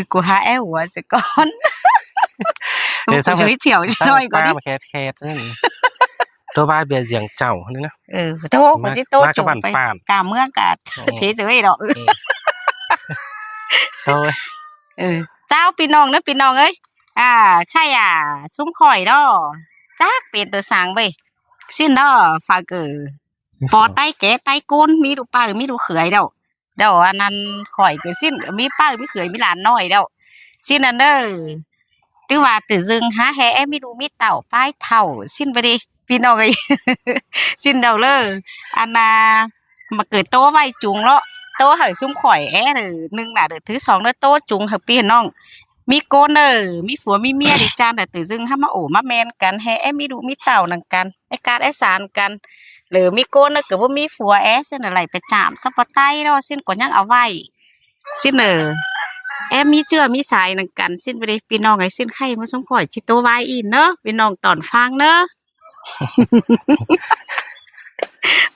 Của hai em của sẽ con để cũng sao giới thiệu cho sao nói có đi ta mà khét thế này tôi ba bìa giếng chảo nữa tô của má chị tô má cái chủ bản phải bản cả mưa cả thế giới đó tôi sao pin nong ấy khai súng khỏi đó chắcเป็นตัวสั่งไปสิ้นđó phải cử bỏ tay kế tay côn mi đủ pa mi đủ khởi đâu đâu anh ăn khỏi cái xin mi pa mi khởi mi làn nói đâu xin anh ơi tức là từ rừng há hè em mi đủ mi tảo pai thảo xin về đi pin nào cái xin đầu lơ anh mà cử tô vai chúng đó tô hỏi súng khỏi rồi nâng là được thứ sóng đó tô chúng hợp pin nong mi côn mi phúa mi mía đi chanแต่từ rừng há mà ổ mà menกันแฮem miดูmiเต่านังกันไอ้การไอ้สารกันหรือมีโกนก็บ่มีผัวแอเส้นอะไรไปจามซับปะไตเนาะสิ้นก็ยังเอาไว้สิ้นแอมมีเชื่อมีสายนังกันสิ้นไปดิพี่น้องไอ้สิ้นไข่มาสมข่อยจิโตไว้อีนเนอะพี่น้องตอนฟังเนอะ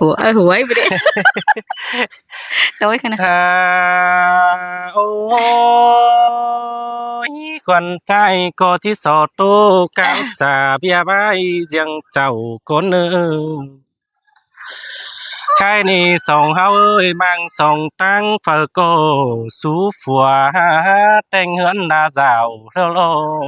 หัวไปดิโต้ยขนาดโอ้ยควันใจก็ที่สอดโตก้าวจ่าเบียบายเสียงเจ้าคนcái này sòng hao ơi mang sòng trắng phở cô sú phùa tranh hưỡng đa dạo rơ lô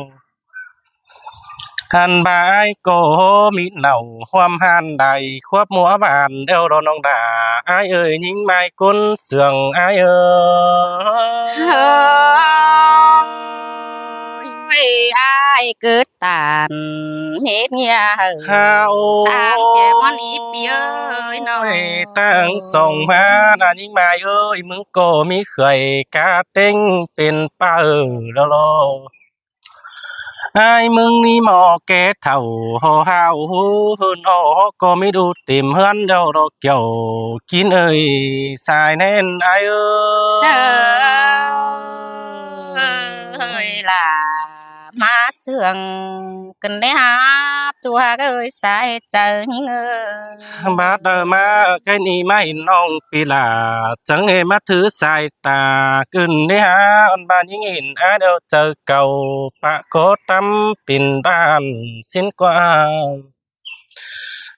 hàn bái cô mít nầu hoam hàn đầy khoáp múa bàn đeo đòn nong đà ai ơi nhính mai côn sườn ai ơi ai cứ tàn hết nghe hao sang xe món ít bia ơi nói tăng sòng ma là nhính mai ơi mừng cô mi khởi cá tinhเป็นป้าđô lô ai mừng ni mò kẻ thầu hồ hào hú hơn ó có mi đu tìm hơn đâu đó kiểu kín ơi xài nên ai ơi là má sương cần đấy hát chùa ơi sai chờ những bát mà cái ni mai nong pi là chẳng hề mắt thứ sai ta cần đấy ha on ba những nghìn ai đâu chờ cầu bạ có tâm pin ban xin qua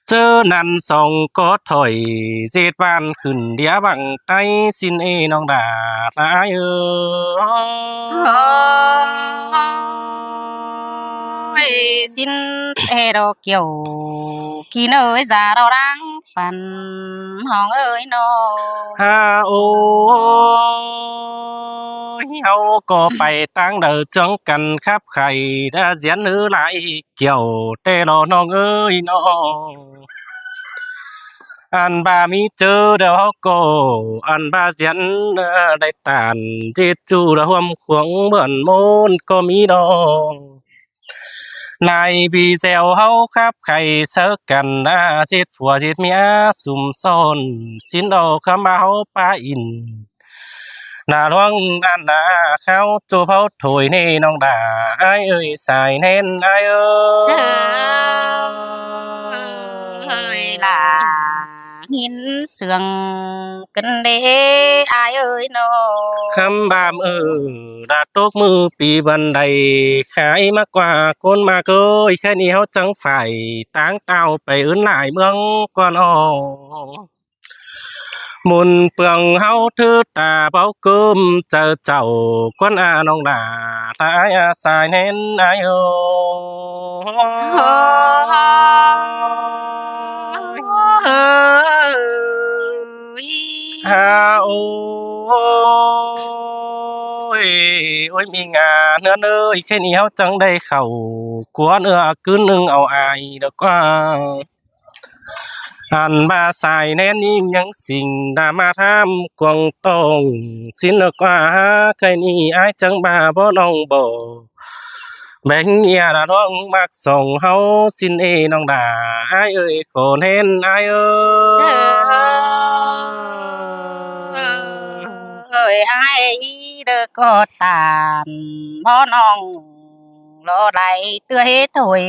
chớ năn song có thổi dệt ban khẩn đĩa bằng tay xin nong đà ai ơi xin đồ kiểu kỳ nơi già đâu đang phần hòn ơi nó ha ôi hậu có bài tăng đời trong cần khắp khải đã diễn nữ lại kiểu tê lo non ơi nó anh ba mi chớ đâu cô anh ba diễn đại tàn chết chu đã hôm khuống bẩn môn có mi đó này vì gieo hậu khắp khay sơ cần đã chết phùa chết mía sum son xin đồ khám áo pa in là loang đàn đã khao cho pháo thổi nê nong đà ai ơi xài nên ai ơi là nghìn sương cần đế ai ơi nó khăm bàm đã tốt mưa pi vần đầy khai mắc qua con mà cơi khai ni hao chẳng phải táng tao phải ướn lại mương con muôn phường hao thứ tà bao cơm chờ chậu con nong đà ai xài nên ai ôi ôi mình nữa ơi khi nào chẳng đây khẩu của nữa cứ nương ao ai được qua anh ba xài nên nhữngสิ่ง đã mà tham quăng tông xin được qua cái ni ai chẳng ba bó nong bò bánh nhà đã đong bạc sòng hao xin nong đà ai ơi khổ nên ai ơi ai được có tàn bó nong lo lại tươi thổi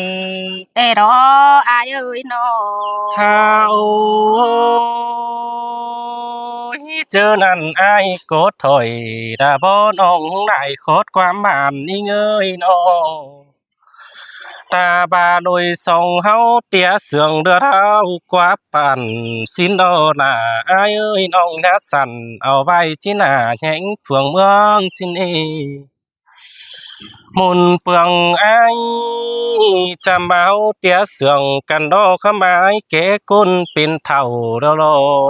tê đó ai ơi nó ฮาโอ้ยเจอนั่นอายกดถอยดาบ่น้องได้ขอดความหมานนี่เงยน้องตาบาโดยส่องเฮาเตียเสืองเดือเท้ากว่าปั่นสินดอหน้าอายเอ้ยน้องยาสั่นเอาไว้ที่หน้าแห่งเฟืองเมืองสินเอ มุนเปลืองไอจำเอาเตียเสืองกันดอกขมายเก๋กุนเป็นเท่าเราโล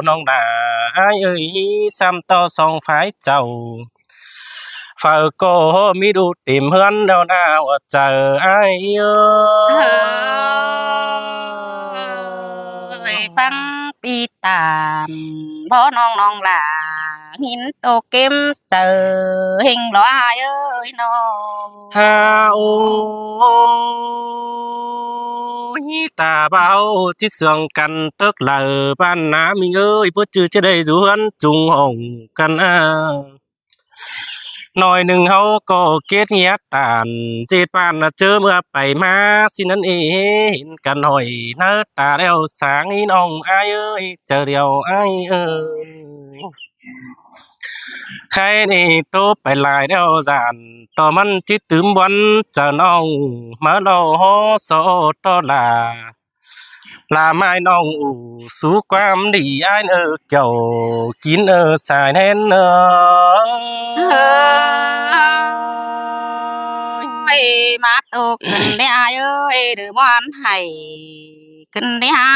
น้องดาไอเอ้ยซ้ำต่อสองฝ่ายเจ้าฝ่ายก็มีดูติมเฮือนเดาหน้าว่าเจอไอเอ้ย ฟังปีตานบ่น้องน้องล่ะหินโตเก็มเจอเฮงหลออายเอ้ยน้อง ฮาโอ้ยตาเบาที่เสืองกันเตึกเหลอบ้านน้ำมีเอ้ยเพื่อจื้อจะได้สวนจุงห้องกันหน่อยหนึ่งเขาก็เกลียดเงียดตานเจ็ดปานน่ะเจอเมื่อไปมาสินั่นเองเห็นกันหน่อยเนื้อตาแล้วสางอีน้องอายเอ้ยเจอเดียวอายเอ้ยใครนี่โตไปหลายแล้วจานต่อมันจิตตื่มวันเจะน้องมาเราฮอโซต่อลาไม้น้องอูสู่ความดีอายเกี่ยวกินสายแน่นมาตกขึ้นได้อายเอ้ยหรือบ่อันให้ขึ้นได้หา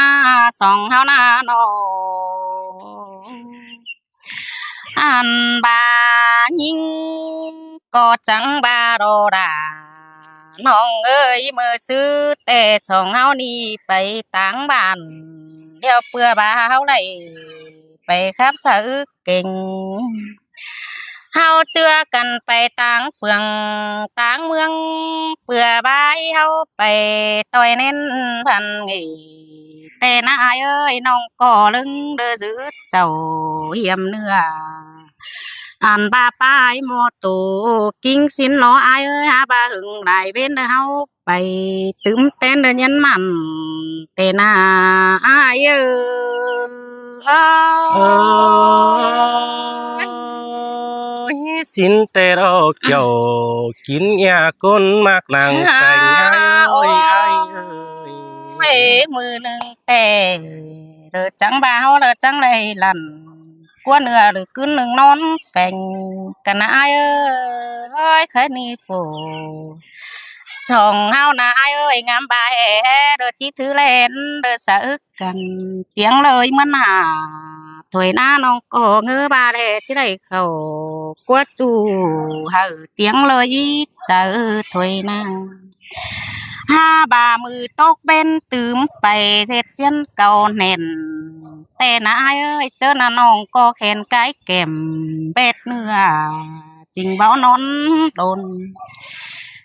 สองเฮาหน้าน้องอันบายิงก็จังบาโรดาน้องเอ้ยเมื่อซื้อแต่สองเฮานี่ไปต่างบ้านเดี๋ยวเปื่อบ่าเฮาได้ไปครับสะอึกเก่งเฮาเจือกันไปต่างเฟืองต่างเมืองเปื่อบายเฮาไปต่อยเน้นพันงีแต่นายเอ้ยน้องก็ลึงเด้อซื้อเจ้าเหี่ยมเนื้ออันบาป้ายโมตูกิ้งสินล้ออายเอ้ยหาบาหึงได้เว้นเด้อเฮาไปตึมเต้นเด้อยันมันแต่นาอายเอ้เอ้ยสินแต่เราเกี่ยวกินยาก้นมากนางแต่งยายเอ้ยอายเอ้ย เอ้มือหนึ่งแต่เด้อจังบ่าเฮาเด้อจังได้ลั่นกว่าเนื้อหรือคืนหนึ่งนอนแฝงกันนะอายเอ้ยแค่นี้โฟสองเฮานะอายเอ้ยงามบ่าแอเด้อจิถือเล่นเด้อสะอึกกันเตียงเลยมันหาถอยหน้าน้องก็เงือบาแลจิได้เข้ากว่าจูเฮาเตียงเลยเจอถอยหน้า ห้าบามือตกเป็นตืมไปเสร็จยันเก่าแน่นแต่นายเอ้ยเจอหน้าน้องก็แขนกายแก้มเบ็ดเนื้อจริงเบานอนโดน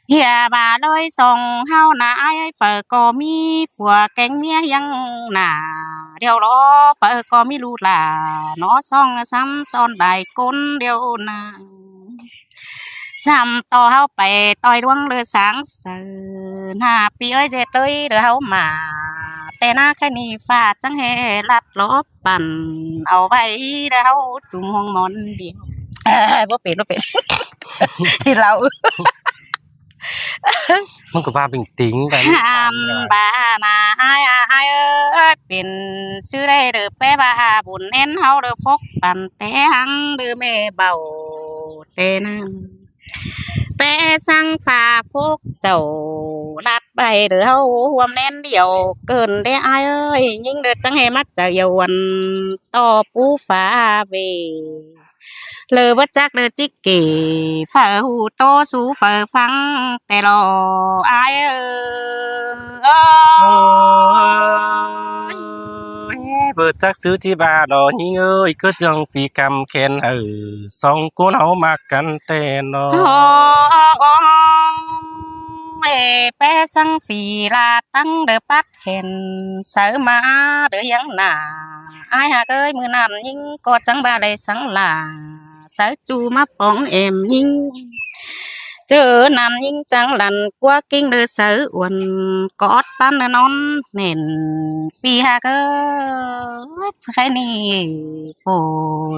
เฮียบาเลยส่งเฮาหน้าไอ้เฝอก็มีผัวแกงเมียยังหน้าเดี๋ยวรอเฝอก็มีลูกหลาน้อซ่องซ้ำซ้อนได้คนเดียวนาจำต่อเฮาไปต่อยดวงเรือสางเสือหน้าปีเอ้ยเจ็ดเลยเดือเฮามาแต่หน้าแค่นี้ฟาดจังเฮลัดลบปั่นเอาไว้เด้อเฮาจุ่มห้องมอนเดียวบ่เป็น ที่เรา มันก็ว่าเป็นติ๋งกัน อันบานาอายเอ้ยเป็นชื่อได้เด้อแปะบาบุญเน้นเฮาเด้อฟกปั่นแต่หังเด้อแม่เบาแต่น้ำแปะสังฟ้าฟกเจ้าลัดไปเด้อเฮาห่วมแน่นเดียวเกินได้อายเอ้ยยิ่งเด้อจังให้มัดจะเยาวันต่อปูฟ้าเวเลยว่าจักเลยจิกเก๋เฝอหูโตสูเฝอฟังแต่รออายโอ้ยเบิดจักซื้อที่บาดอยิงเอ้ยก็จังปีกำแขนสองคนเฮามักกันแต่นอ โอ้เอเปสังฝีลาตั้งเดือปัดเห็นเสือมาเดือยังหนาอายหากเอ้ยมือนั้นยิงก็จังบาได้สังลาเสือจูมาป้องเอ็มยิงเจ chớ nan nhưng chẳng lần qua kinh đơ sở uẩn có tan nơ non nền pi ha cơ khai ni phù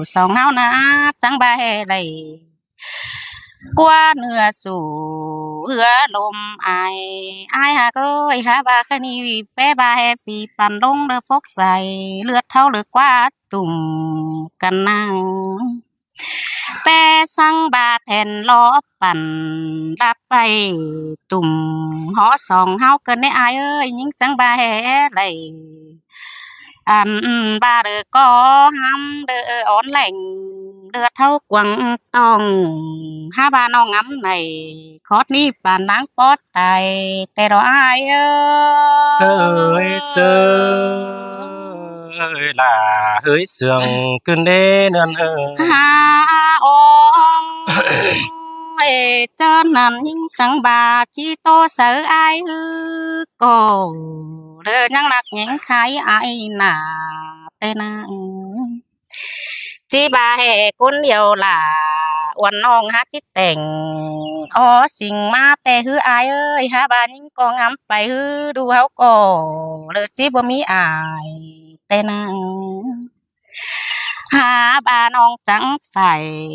song hao na chẳng ba hè đầy qua nửa sủ hứa lôm ai ai hà ơi hà ba khai ni bé ba hè phi pan đông đơ phốc dài lướt thao lướt qua tùm căn năng bé sang ba thèn loปั่นđạp bay tùm họ sòng hao cần đấy ai ơi những chẳng ba hè đầy ăn ba đứa có ham đứa ón lạnh đứa thâu quăng tòng ha ba nó ngắm này khót ní bàn đáng bót tài tè đó ai ơi sơi là hơi sương cơn đê đơn ha ong ê cho nên những chẳng bà chỉ to sợ ai hư cổ đỡ nhăng nặc nhánh khai ai nà tên chỉ bà hệ con điều là uẩn nong hát chít tình ó sinh ma tè hư ai ơi ha bà những con ngắm bài hư đu háo cổ đỡ chỉบ่mi ai tên ha bà non chẳng phải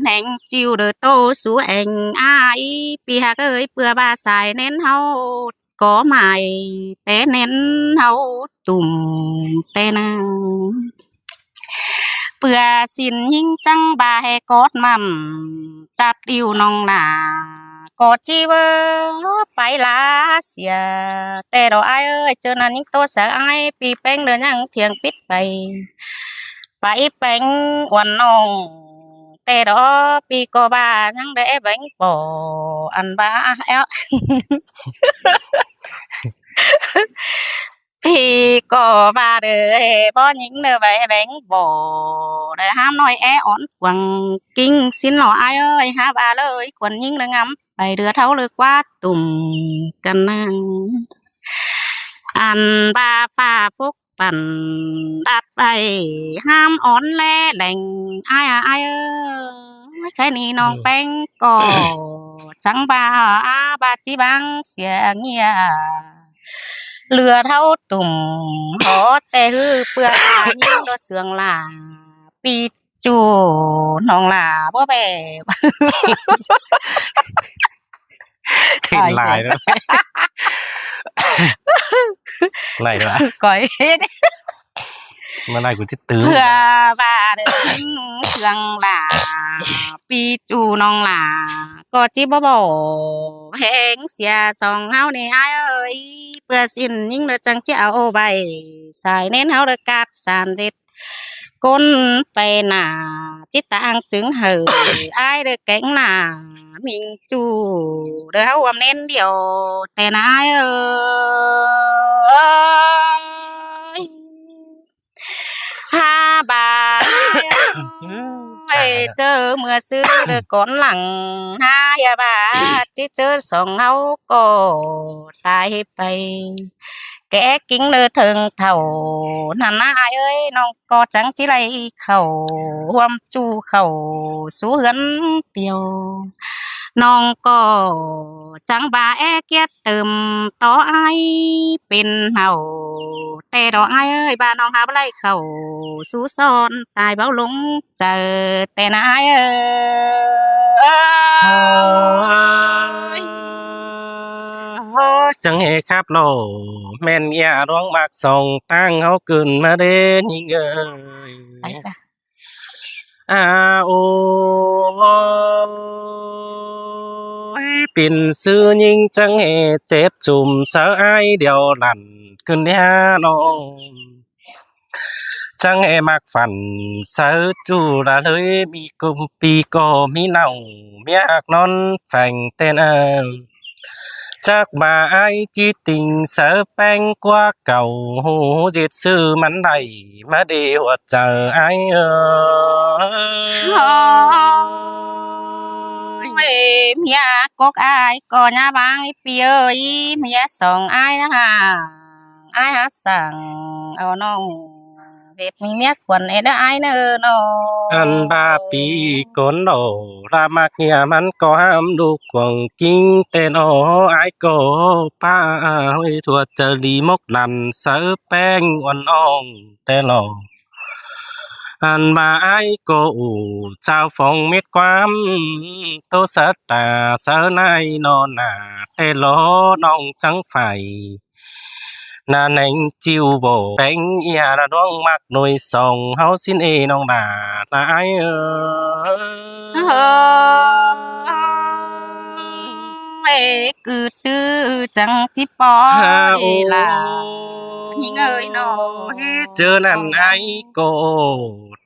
nén chiều đời tô sú anh ai pi ha ơi bữa ba xài nén hao có mày té nén hao tùm té na bữa xin nhưng chẳng bà hay cót mặn chặt yêu nong là có chi bơ phải lá xìa té đó ai ơi cho nên những tô sợ ai pi beng đời nhang thiêng pít bay phải bánh uẩn nong tê đó pi cô ba nhang để bánh bò ăn ba éo pi cô ba để bò những nơi vậy bánh bò để ham nói é ổn quăng kinh xin lỗi ai ơi ha ba lời quần những nơi ngắm bày đưa thấu lừa quá tùm cần ăn ba pha phúcปั่น đạp bay ham ón le đành ai ơi cái này non bánh cò chẳng ba chỉ bằng xẻ nghe lừa thâu tùm họ tê hư bữa nhưng nó sương là pi chu nong là bố bè thì lại đó này đó coi hết mà này của chết tứ bữa ba đừng sương là pi chu nong là có chỉ bố bò hẹn xia song hao này ai ơi bữa xin những đứa chẳng chào bay xài nên hao được cát sàn dệt conไปน่ะจิตตังจึงเหอai được cánh là mình chủ được hao ôm nên điềuแต่นายเอ้ยha bà ơi chờ mưa xưa được con lặng ha ya bà chỉ chờ song hao cổ tai bay kẻ kính lơ thường thầu nàn ai ơi nó có chẳng chỉ lấy khẩu huam chu khẩu số hấn piều non có chẳng bà e kiết tùm to ai bên hầu tè đó ai ơi bà non há lấy khẩu số son tài báo lúng chờ tè ai ơi chẳng hề khắp lồ men ya đoán bạc sòng tăng háo cơn mà đê nhìn ơi ôi pin sư nhưng chẳng hề chết chùm sợ ai điều lặn cơn đea nó chẳng hề mặc phần sợ chủ là lời bị cùng pi cô mi nòng miạc non phành tên chắc bà ai chỉ tình sợ bánh qua cầu hú diệt sư mắn đầy mà điều chờ ai ơi mía có ai có nhà bang pi ơi mía song ai đó ha ai hát sang ao nong เจ็ดมีเมียควรไอ้เด้อไอ้เนอเนาะ อันบาปีก้นโนรามักเนี่ยมันก็ห้ามดูกวงกิ้งแต่นอไอ้ก็ป้าห้อยทั่วเจอดีมกนันเสือแป้งอ่อนอ่องแต่หลออันบาไอ้ก็อูเจ้าฟองเม็ดความโตสัตตาเสือนายนอนหนาแต่ล้อน้องจังไฟนาแหน่งจิวโบแป้งอีหาระดวงมักหน่วยส่องเฮาสิ้นน้องดาตายเออกืดซื้อจังที่ปอ ฮา เด โอ ล่ะยิงเอ้ยเนาะ เจอนั่นไอ้โก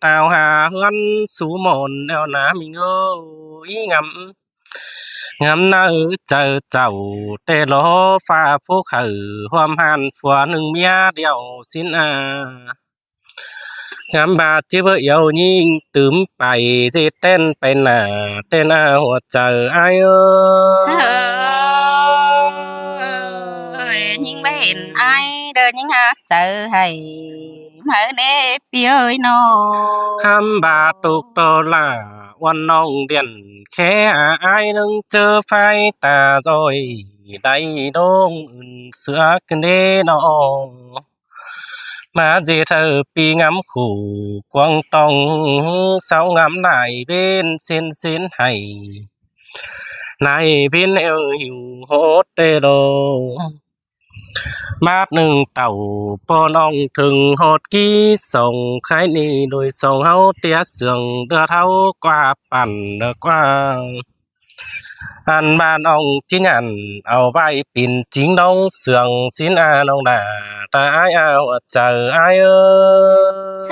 ตาวหาเฮือนสู่หมอนแนวหนามิงเอ้ยngắm nở chờ chầu tê lố pha phúc hử hoam hàn phùa nừng mía đeo xin ngắm bà chứ vợ yêu nhìn tướm bài gì tênหัวใจai เส ơi ยยิงไม่เห็นไอ้เดินยิงหักเจอให้มาเน่พี่เอ้ยเนาะ căm bà tục tô làวันน้องเดียนแค่อายนึงเจอไฟตาจอยได้ดงอื่นเสือกันเด้น้องมาเจเธอปีงำขู่กวางตองเสางำนายเป็นเส้นให้นายเป็นเอวหิวโหดเตโดบาทหนึ่งเต่าปอน้องถึงโหดกี้ส่งใครนี่โดยส่งเฮาเตี้ยเสืองเดือเท่ากว่าปั่นเดือกว่าอันบ้านองจิญันเอาไปปิ่นจิงน้องเสืองสินอาน้องดาตาอ้ายเอาเจออ้ายเส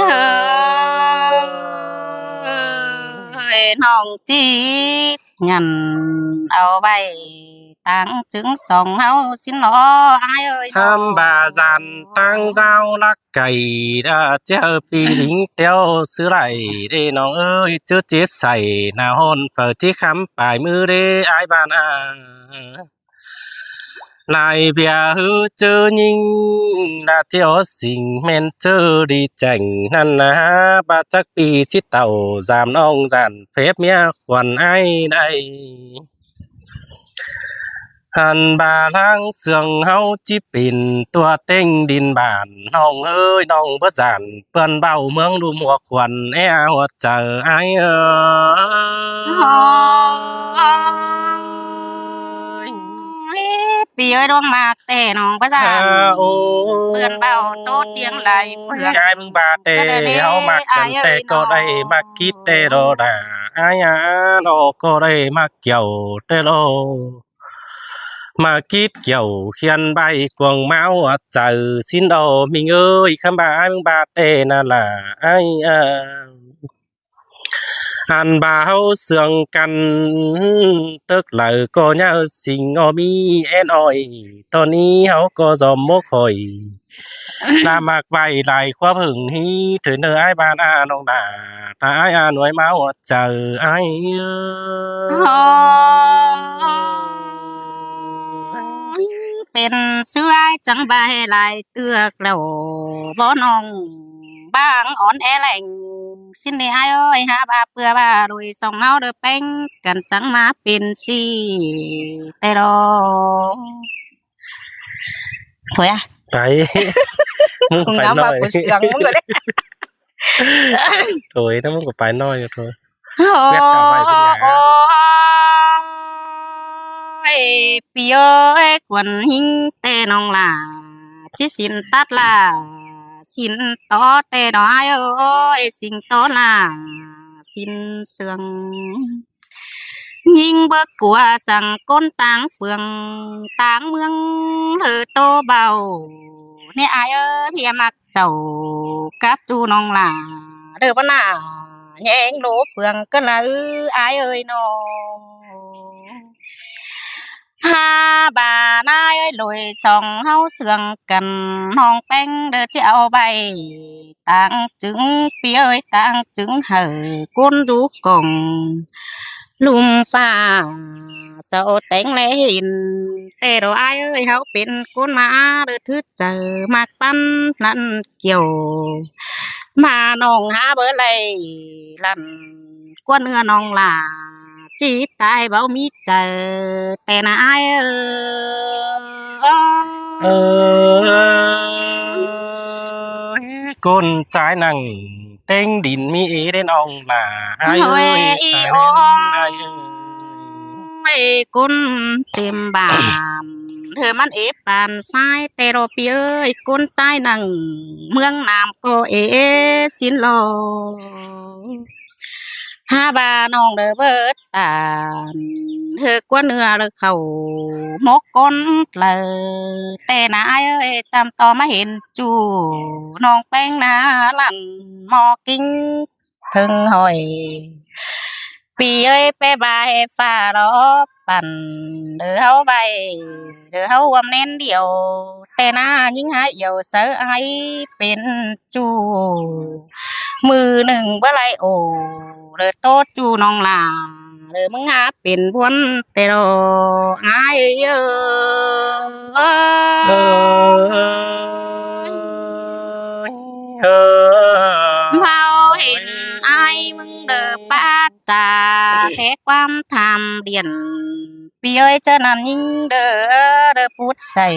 ยน้องจีดยันเอาใบตั้งจึงสองเฮาสินล้อไอ้เอ้ย ham bà giàn tang dao lắc cày đã chơi pi lính teo xứ lại đểน้องเอ้ยเจอเจ็บใส่หน้าหอนเปิดที่คำปลายมือเด้ไอ้ายบ้านนายเบียฮือเจอยิงดาเจียวสิ่งแม่นเจอดีจังนั่นนะบาจักปีที่เต่าจามน้องจานเฟบเมียควันไอ้ได้ หันบาลังเสืองเฮาจิปิ่นตัวเต็งดินบานน้องเอ้ยน้องบ่จานเปิ้นเบ้าเมืองดูหมวกขวัญแอหัวใจอ้ายปีเอ้ยดวงมากแต่น้องประสาน โอ้ เปื้อนเบาโต๊ดเตียงไหลเฟือง อ้ายมึงบาแต่เฮามักกันแต่ก็ได้มักคิดแต่โดดาอ้ายโลก็ได้มักเกี่ยวแต่โลมาคิดเกี่ยวเขียนใบกวางเมาเจอสินโอมิงเอ้ยคำบามึงบาเตนั่นล่ะไอ้อันบ่าวเสื่องกันตึกเหล่าก็ยาสิ่งอมีแอนอ้อยตอนนี้เฮาก็จอมมกหอยลามากใบหลายความหึงฮีถือเนอไอ้บ้านอาน้องดาตาไอ้อาหน่วยเมาเจอไอ้เป็นเสื้อจังใบลายเตือกแล้วบ่น้องบางอ่อนแอแหล่งสิ้นในอ้ายเอ้ยหาบาเปื่อบาโดยส่องเฮาเด้อแป้งกันจังมาเป็นสิแต่รอถอยอ่ะ ไปมึง กู ไป ngắm หน่ vào อย cuộc sống rồi đấy โถยถ้ามึงก็ไปหน่อยโถย Biết trả bài bên nhà. ôi pi ơi quần hình tê nong là chỉ xin tắt là xin to tê đó ai ơi xin to là xin sương nhìn bước của rằng con táng phường táng mương lơ tô bầu nè ai ơi thì mặc chầu cáp chu nong là đỡ bữa nào nhẹ lỗ phường cơn là ai ơi nó ha bà nai ơi lùi sòng hau sườn cần hòn beng đỡ treo bay tang trứng pi ơi tang trứng hở côn rú cùng lùm pha sao tén lẽ hình tê đồ ai ơi háoเป็นคนมาเดือดทึดเจอมากปั้นนั่นเกี่ยว มาน้องหาเบอร์เลยลั่นกว่าเนื้อน้องล่ะจีตายเบามีเจอแต่นายเออก้นใจายนั่งเต้งดินมีเอได้น้องหนาอาย เฮ้ เอ้ ย ย อี สาย โอ้ แน่นอายเอ้ย ไม่กุนเต็มบ้านเธอมันเอปานซ้ายแต่รอเปียเอ้ยกุนใจหนังเมืองนามก็เอสินโลฮาบาน้องเด้อเบิดตานเธอกว่าเนื้อเลยเขาหมกก้นเลยแต่นายเอ้ยตามต่อมาเห็นจูน้องแป้งนาลั่นหมอกิ้งถึงหอย ปีเอ้ยไปบายฟ้ารอปั่นเดือเฮาใบเดือเฮาความเน้นเดียวแต่หน้ายิ่งหายเหี่ยวเสือไอเป็นจูมือหนึ่งเมื่อไรโอเดือโตจูน้องลาเดือมึงหาเป็นพวนแต่รอไอเยอเออเออ เผาเห็นไอมึงเดือป้าจ่าแท้ความทำเดียน ปีเอ้ยเจ้านั้นยิ่งเด้อพูดใส่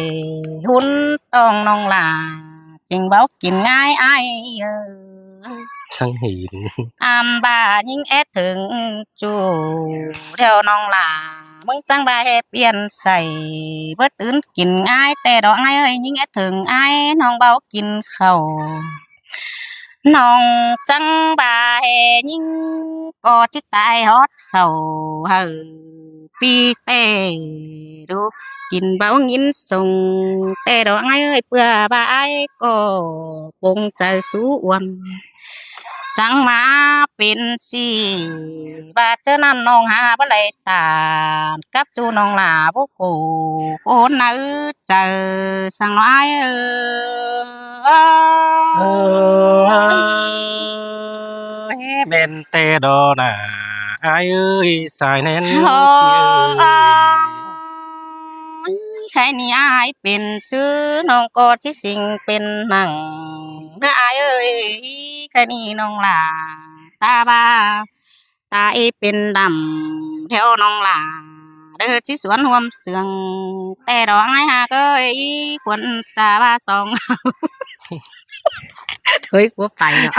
หุ่นต้องน้องลาจริงเบากินง่ายไอายเออ ช่างหิน อ่านบ่ายิ่งแอดถึงจูเดี๋ยวน้องลามึงจังบ่าให้เปลี่ยนใส่เบ่ตื่นกินง่ายแต่ดอกง่ายเอ้ยยิ่งแอดถึงไอ้ายน้องเบากินข้าวน้องจังบ่าให้ยิ่งก็จิตายฮอดเขาเฮอปีเต้ดูกินเบางินส่งแต่ดอกง่ายเอ้ยเปื่อบ่าไอ้ายก็ปงใจสู้อวน จังมาเป็นสิบาดเจ้านั้นน้องหาบ่ไหลตาดกับจูน้องหลาบ่โคคนน่ะเจอสังน้อยเออเป็นเตดอน่ะอายเอ้ยสายแน่น โอ้ พี่เอ้ย ใครนี่อายเป็นซื้อน้องก็สิสิงเป็นหนังเด้ออายเอ้ยใครนี่น้องหลาตาบาตาเอเป็นดำแถวน้องหลา เด้อที่สวนรวมเสืองแต่ดอกไม้หาก็ควรตาว่าสอง เฮ้ยกูไปเนาะ